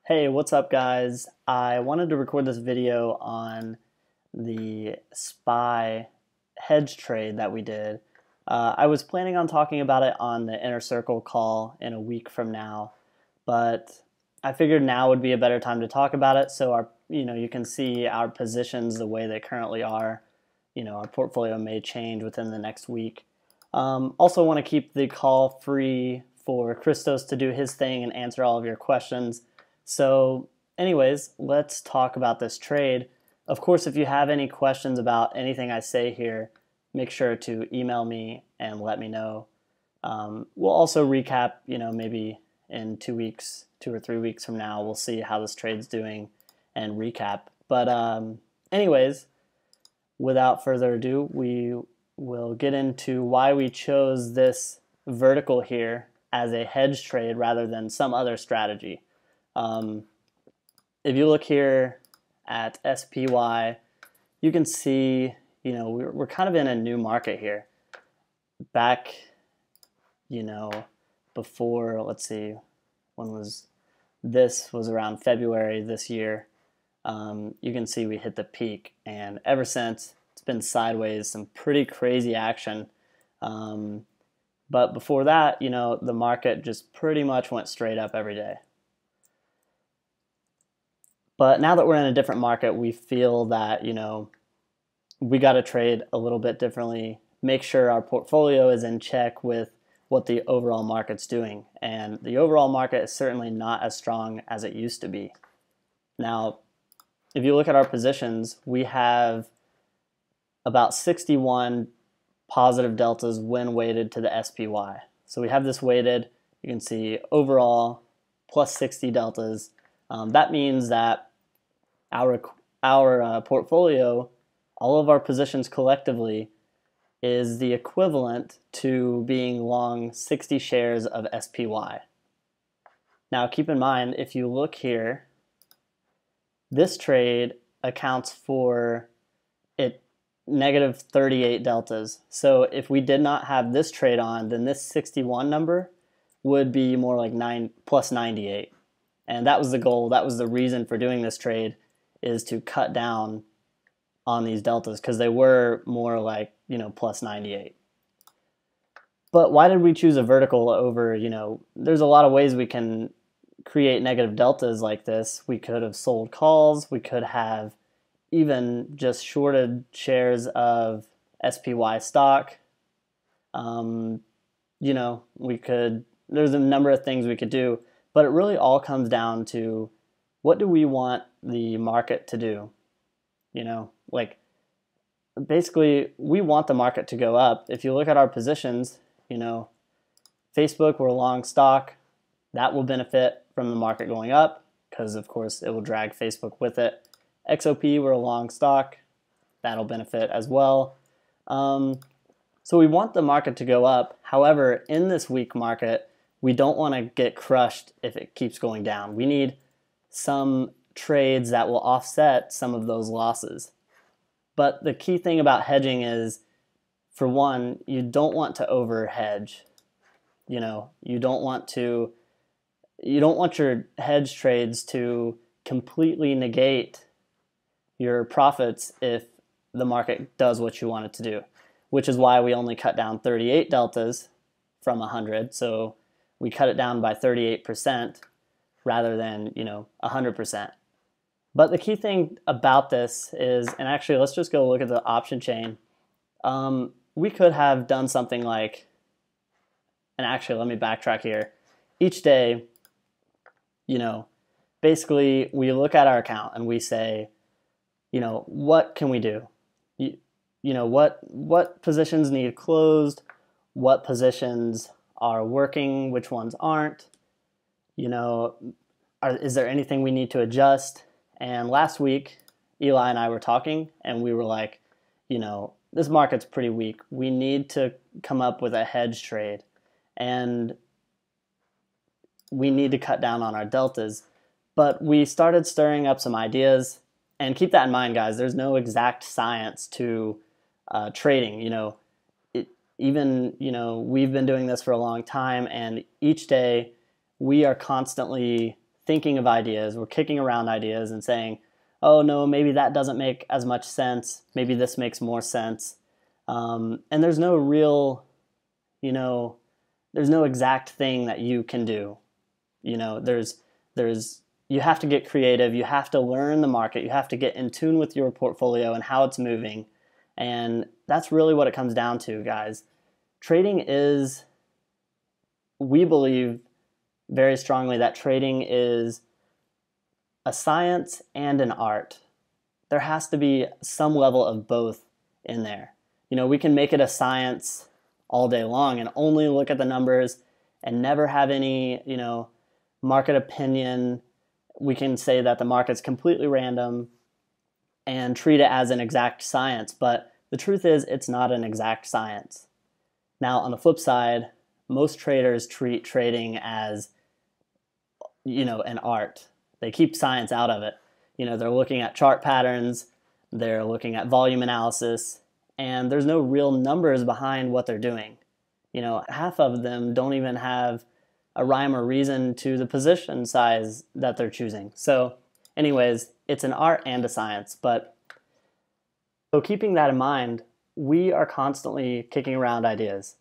Hey, what's up guys? I wanted to record this video on the SPY hedge trade that we did. I was planning on talking about it on the Inner Circle call in a week from now, but I figured now would be a better time to talk about it so you can see our positions the way they currently are. Our portfolio may change within the next week. Also want to keep the call free for Christos to do his thing and answer all of your questions. So anyways, let's talk about this trade. Of course, if you have any questions about anything I say here, make sure to email me and let me know. We'll also recap, maybe in 2 weeks, 2 or 3 weeks from now, we'll see how this trade's doing and recap. But anyways, without further ado, we will get into why we chose this vertical here as a hedge trade rather than some other strategy. If you look here at SPY, you can see, we're kind of in a new market here. Back, before, let's see, this was around February this year. You can see we hit the peak, and ever since it's been sideways, some pretty crazy action. But before that, the market just pretty much went straight up every day. But now that we're in a different market, we feel that, we got to trade a little bit differently, make sure our portfolio is in check with what the overall market's doing. And the overall market is certainly not as strong as it used to be. Now, if you look at our positions, we have about 61 positive deltas when weighted to the SPY. So we have this weighted, you can see overall plus 60 deltas. That means that our portfolio, all of our positions collectively, is the equivalent to being long 60 shares of SPY. Now keep in mind, if you look here, this trade accounts for it negative 38 deltas. So if we did not have this trade on, then this 61 number would be more like plus 98. And that was the goal. That was the reason for doing this trade, is to cut down on these deltas because they were more like, plus 98. But why did we choose a vertical over, there's a lot of ways we can create negative deltas like this. We could have sold calls. We could have even just shorted shares of SPY stock. There's a number of things we could do, but it really all comes down to, what do we want the market to do? Basically, we want the market to go up. If you look at our positions, Facebook, we're long stock. That will benefit from the market going up because, of course, it will drag Facebook with it. XOP, we're a long stock. That'll benefit as well. So we want the market to go up. However, in this weak market, we don't want to get crushed if it keeps going down. We need some trades that will offset some of those losses. But the key thing about hedging is, for one, you don't want to over hedge. You don't want your hedge trades to completely negate your profits if the market does what you want it to do, which is why we only cut down 38 deltas from 100. So we cut it down by 38% rather than, 100%. But the key thing about this is, and actually let's just go look at the option chain. We could have done something like, and actually let me backtrack here. Each day, basically we look at our account and we say, what can we do? What positions need closed? What positions are working? Which ones aren't? Is there anything we need to adjust? And last week, Eli and I were talking, and we were like, this market's pretty weak. We need to come up with a hedge trade, and we need to cut down on our deltas. But we started stirring up some ideas, and keep that in mind, guys. There's no exact science to trading. We've been doing this for a long time, and each day we are constantly thinking of ideas, we're kicking around ideas and saying, oh no, maybe that doesn't make as much sense, maybe this makes more sense. And there's no real, there's no exact thing that you can do. You have to get creative, you have to learn the market, you have to get in tune with your portfolio and how it's moving. And that's really what it comes down to, guys. Trading is, we believe very strongly that trading is a science and an art. There has to be some level of both in there. We can make it a science all day long and only look at the numbers and never have any, market opinion. We can say that the market's completely random and treat it as an exact science, but the truth is it's not an exact science. Now, on the flip side, most traders treat trading as, an art. They keep science out of it. They're looking at chart patterns, they're looking at volume analysis, and there's no real numbers behind what they're doing. Half of them don't even have a rhyme or reason to the position size that they're choosing. So anyways, it's an art and a science. But so keeping that in mind, we are constantly kicking around ideas.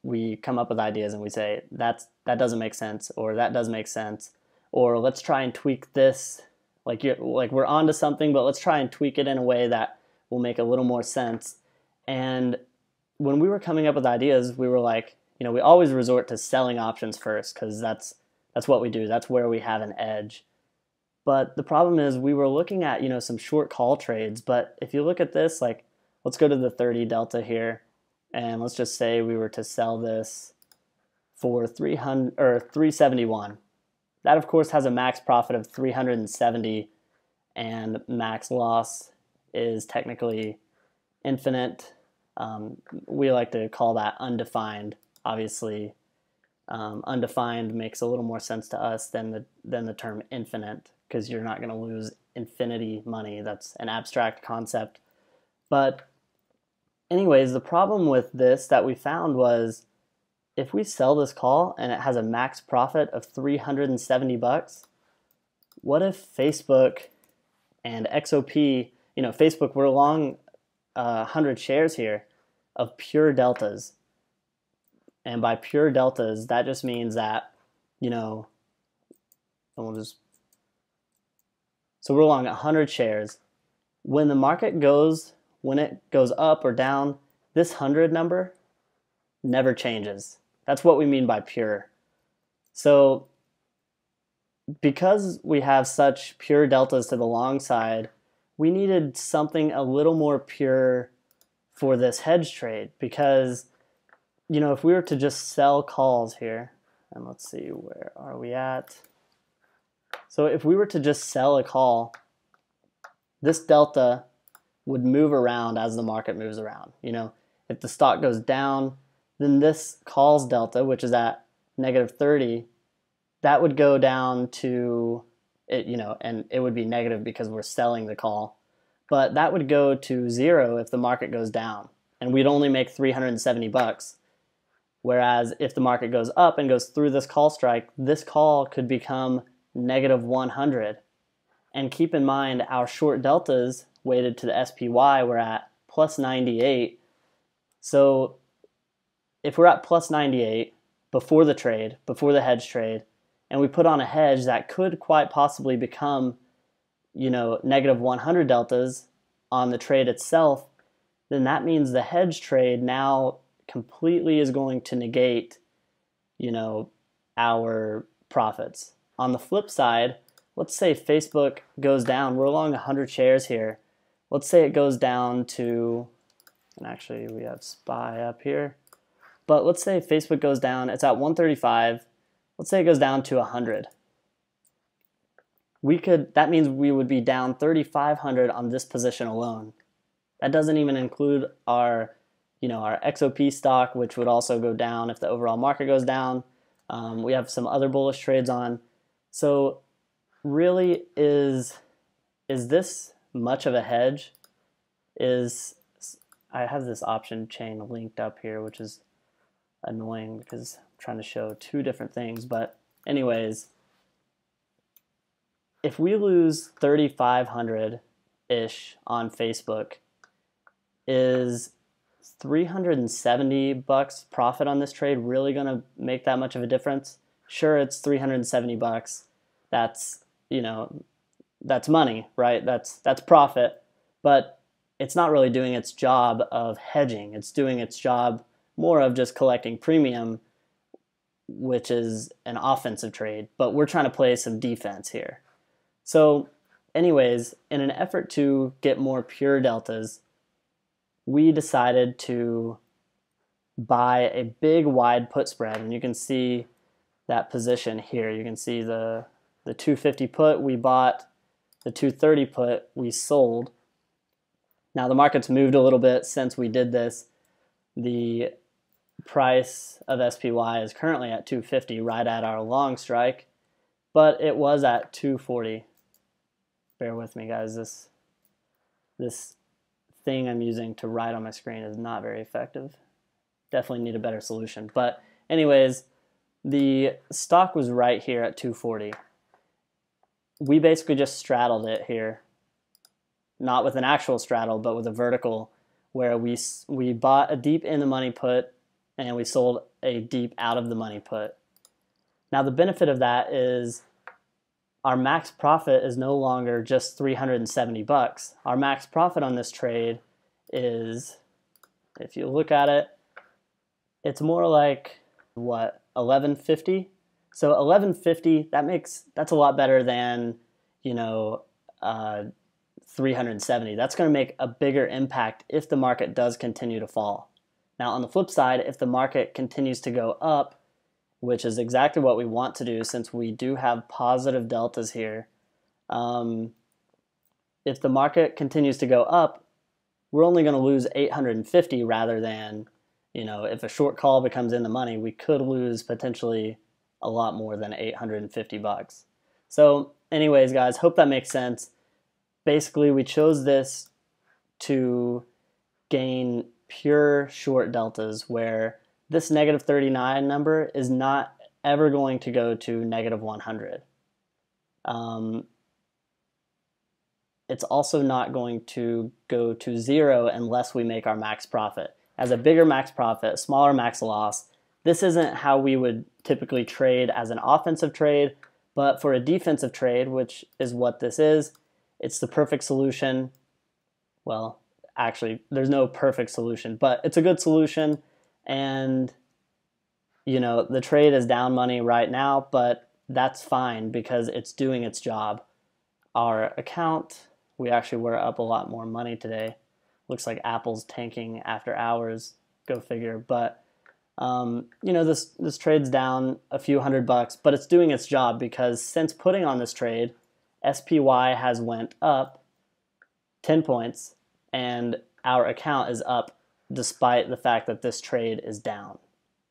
We come up with ideas and we say, that doesn't make sense, or that does make sense, or let's try and tweak this. Like we're onto something, but let's try and tweak it in a way that will make a little more sense. And when we were coming up with ideas, we were like, we always resort to selling options first because that's what we do. That's where we have an edge. But the problem is we were looking at, some short call trades. But if you look at this, like, let's go to the 30 delta here. And let's just say we were to sell this for 300 or 371. That, of course, has a max profit of 370, and max loss is technically infinite. We like to call that undefined. Obviously, undefined makes a little more sense to us than the term infinite, because you're not going to lose infinity money. That's an abstract concept. But anyways, the problem with this that we found was if we sell this call and it has a max profit of $370, what if Facebook and XOP, Facebook, we're long 100 shares here of pure deltas. And by pure deltas, that just means that, so we're long 100 shares. When it goes up or down, this 100 number never changes. That's what we mean by pure. So because we have such pure deltas to the long side, we needed something a little more pure for this hedge trade, because if we were to just sell calls here, and let's see, where are we at? So if we were to just sell a call, this delta would move around as the market moves around. If the stock goes down, then this call's delta, which is at negative 30, that would go down to it, and it would be negative because we're selling the call. But that would go to 0 if the market goes down, and we'd only make $370. Whereas if the market goes up and goes through this call strike, this call could become negative 100. And keep in mind, our short deltas weighted to the SPY were at plus 98. So if we're at plus 98 before the trade, before the hedge trade, and we put on a hedge that could quite possibly become, negative 100 deltas on the trade itself, then that means the hedge trade now completely is going to negate, our profits. On the flip side, let's say Facebook goes down. We're along 100 shares here. Let's say it goes down to, and actually we have SPY up here, but let's say Facebook goes down. It's at 135. Let's say it goes down to 100. That means we would be down 3,500 on this position alone. That doesn't even include our XOP stock, which would also go down if the overall market goes down. We have some other bullish trades on. So really, is this much of a hedge? I have this option chain linked up here, which is annoying because I'm trying to show two different things. But anyways, if we lose 3,500-ish on Facebook, is $370 profit on this trade really going to make that much of a difference? Sure, it's $370. That's, that's money, right? That's profit, but it's not really doing its job of hedging. It's doing its job more of just collecting premium, which is an offensive trade, but we're trying to play some defense here. So anyways, in an effort to get more pure deltas, we decided to buy a big wide put spread, and you can see that position here. You can see the 250 put we bought, the 230 put we sold. Now the market's moved a little bit since we did this. The price of SPY is currently at 250, right at our long strike, but it was at 240. Bear with me, guys. This thing I'm using to write on my screen is not very effective. Definitely need a better solution. But anyways, the stock was right here at 240. We basically just straddled it here, not with an actual straddle, but with a vertical, where we bought a deep in the money put and we sold a deep out of the money put. Now the benefit of that is our max profit is no longer just $370. Our max profit on this trade is, if you look at it, it's more like, what, $11.50? So $11.50, that's a lot better than, 370. That's going to make a bigger impact if the market does continue to fall. Now on the flip side, if the market continues to go up, which is exactly what we want to do since we do have positive deltas here. If the market continues to go up, we're only going to lose 850 rather than, if a short call becomes in the money, we could lose potentially a lot more than $850. So anyways, guys, hope that makes sense. Basically, we chose this to gain pure short deltas where this negative 39 number is not ever going to go to negative 100. It's also not going to go to zero unless we make our max profit. As a bigger max profit, smaller max loss, this isn't how we would typically trade as an offensive trade, but for a defensive trade, which is what this is, it's the perfect solution. Well, actually, there's no perfect solution, but it's a good solution. And, the trade is down money right now, but that's fine because it's doing its job. Our account, we actually were up a lot more money today. Looks like Apple's tanking after hours, go figure. But, this trade's down a few $100, but it's doing its job because since putting on this trade, SPY has went up 10 points and our account is up despite the fact that this trade is down.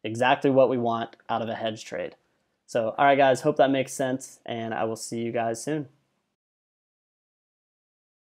Exactly what we want out of a hedge trade. So, all right, guys, hope that makes sense, and I will see you guys soon.